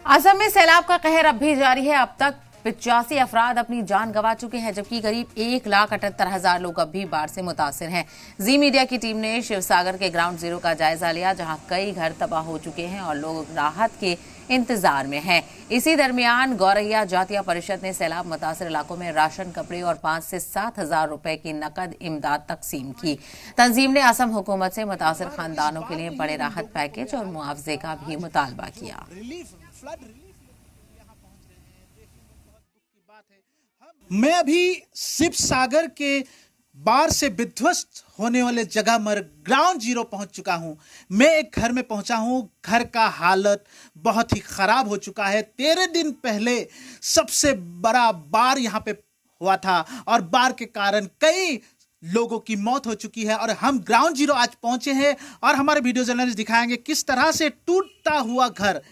असम में सैलाब का कहर अब भी जारी है। अब तक 85 अफराद अपनी जान गंवा चुके हैं, जबकि करीब 1,78,000 लोग अब भी बाढ़ से मुतासिर हैं। जी मीडिया की टीम ने शिवसागर के ग्राउंड जीरो का जायजा लिया, जहां कई घर तबाह हो चुके हैं और लोग राहत के इंतजार में हैं। इसी दरमियान गौरैया जातिया परिषद ने सैलाब मुतासिर इलाकों में राशन, कपड़े और 5 से 7 हजार रुपए की नकद इमदाद तकसीम की। तंजीम ने असम हुकूमत से मुतासिर खानदानों के लिए बड़े राहत पैकेज और मुआवजे का भी मुतालबा किया। मैं अभी शिवसागर के बाढ़ से विध्वस्त होने वाले जगह पर ग्राउंड जीरो पहुंच चुका हूं। मैं एक घर में पहुंचा हूं। घर का हालत बहुत ही खराब हो चुका है। 13 दिन पहले सबसे बड़ा बाढ़ यहां पे हुआ था और बाढ़ के कारण कई लोगों की मौत हो चुकी है। और हम ग्राउंड जीरो आज पहुंचे हैं और हमारे वीडियो जर्नलिस्ट दिखाएंगे किस तरह से टूटता हुआ घर,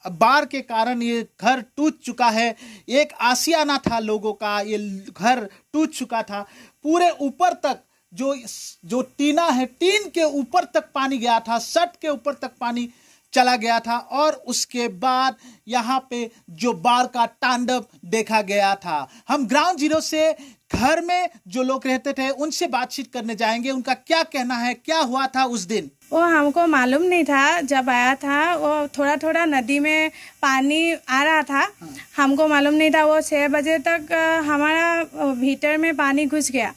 बाढ़ के कारण ये घर टूट चुका है। एक आशियाना था लोगों का, ये घर टूट चुका था। पूरे ऊपर तक जो टीना है, टीन के ऊपर तक पानी गया था, छत के ऊपर तक पानी चला गया था। और उसके बाद यहाँ पे जो बाढ़ का तांडव देखा गया था। हम ग्राउंड जीरो से घर में जो लोग रहते थे उनसे बातचीत करने जाएंगे। उनका क्या कहना है, क्या हुआ था उस दिन। वो हमको मालूम नहीं था। जब आया था वो थोड़ा थोड़ा नदी में पानी आ रहा था। हमको मालूम नहीं था। वो 6 बजे तक हमारा भीतर में पानी घुस गया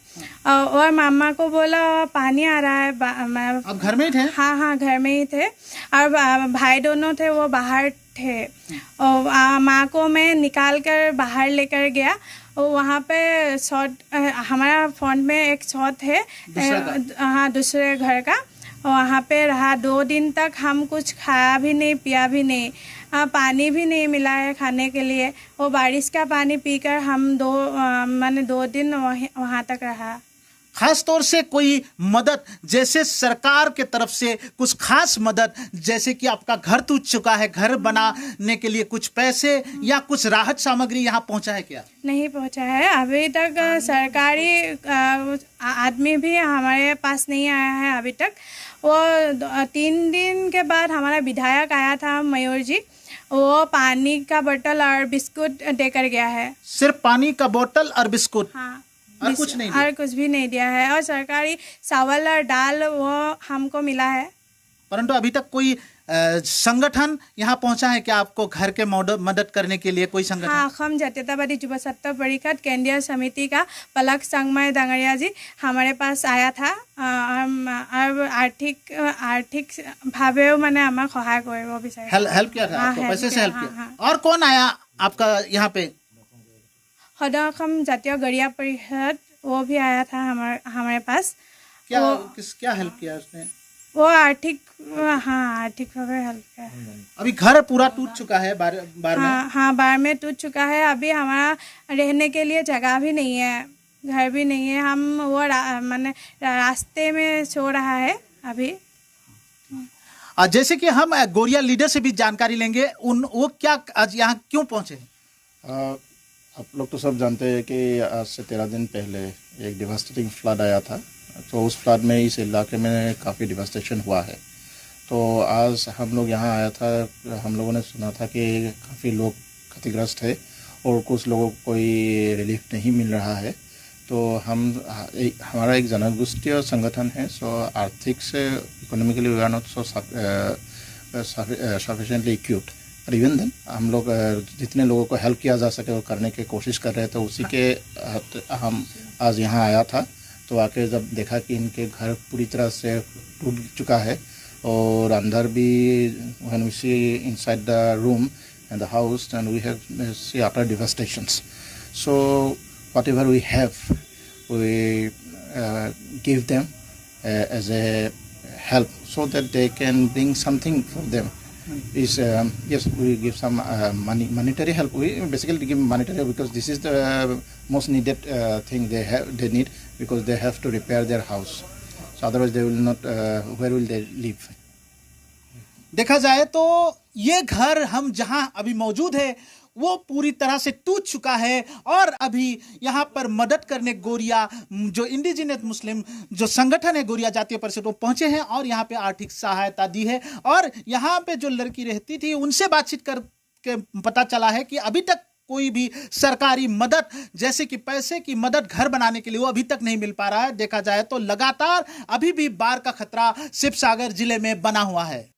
और मामा को बोला पानी आ रहा है। अब घर में ही थे? हाँ, घर में ही थे। और भाई दोनों थे, वो बाहर थे। और माँ को मैं निकाल कर बाहर लेकर गया। वहाँ पे शॉट, हमारा फोन में एक शॉट है, हाँ, दूसरे घर का। वहाँ पे रहा 2 दिन तक। हम कुछ खाया भी नहीं, पिया भी नहीं, पानी भी नहीं मिला है खाने के लिए। वो बारिश का पानी पीकर हम 2 दिन वहाँ तक रहा। खास तौर से कोई मदद, जैसे सरकार के तरफ से कुछ खास मदद, जैसे कि आपका घर टूट चुका है, घर बनाने के लिए कुछ पैसे या कुछ राहत सामग्री यहाँ पहुँचा है क्या? नहीं पहुँचा है अभी तक। सरकारी आदमी भी हमारे पास नहीं आया है अभी तक। वो 3 दिन के बाद हमारा विधायक आया था, मयूर जी। वो पानी का बोतल और बिस्कुट देकर गया है। सिर्फ पानी का बोतल और बिस्कुट? हाँ, और कुछ नहीं दिया? और कुछ भी नहीं दिया है। और सरकारी चावल और दाल वो हमको मिला है। परंतु अभी तक कोई संगठन यहाँ पहुँचा है क्या आपको घर के मदद करने के लिए? कोई संगठन? हाँ, असम जातीयतावादी युवा सत्ता परिषद केंद्रीय समिति का पलक संगमय डांगरिया जी हमारे पास आया था। आर्थिक भावेও মানে আমাক সহায় কৰিব বিচাৰে। हेल्प किया था आपको? पैसे से हेल्प किया? और कौन आया आपका यहाँ पे? सदर असम जातीय गरिया परिषद, वो भी आया था हमारे पास। क्या हेल्प किया उसने? वो आर्थिक भावे हेल्प किया। अभी घर पूरा टूट चुका है बाढ़ में? हाँ, बाढ़ में टूट चुका है। अभी हमारा रहने के लिए जगह भी नहीं है, घर भी नहीं है। हम वो माने रास्ते में सो रहा है अभी। जैसे कि हम गोरिया लीडर से भी जानकारी लेंगे, वो क्या आज यहाँ क्यों पहुँचे? आप लोग तो सब जानते हैं कि आज से 13 दिन पहले एक डिवास्टेटिंग फ्लड आया था। तो उस फ्लड में इस इलाके में काफ़ी डिवास्टेशन हुआ है। तो आज हम लोग यहाँ आया था। हम लोगों ने सुना था कि काफ़ी लोग क्षतिग्रस्त है और कुछ लोगों को कोई रिलीफ नहीं मिल रहा है। तो हमारा एक जनगोष्ठीय संगठन है। सो आर्थिक से economically we are not so sufficiently equipped, और इवन देन हम लोग जितने लोगों को हेल्प किया जा सके वो करने की कोशिश कर रहे थे। उसी के हम आज यहाँ आया था। तो आके जब देखा कि इनके घर पूरी तरह से टूट चुका है और अंदर भी when we see inside the room and the house and we have see utter devastations. So whatever we have, we give them as a help so that they can bring something for them. Is yes, we give some monetary help. We basically give monetary because this is the most needed thing they need, because they have to repair their house. So otherwise they will not, where will they live? देखा जाए तो ये घर हम जहां अभी मौजूद है वो पूरी तरह से टूट चुका है। और अभी यहाँ पर मदद करने गोरिया जो इंडिजिनस मुस्लिम जो संगठन है गोरिया जातीय परिषद वो पहुंचे हैं और यहाँ पे आर्थिक सहायता दी है। और यहाँ पे जो लड़की रहती थी उनसे बातचीत करके पता चला है कि अभी तक कोई भी सरकारी मदद जैसे कि पैसे की मदद घर बनाने के लिए वो अभी तक नहीं मिल पा रहा है। देखा जाए तो लगातार अभी भी बाढ़ का खतरा शिवसागर जिले में बना हुआ है।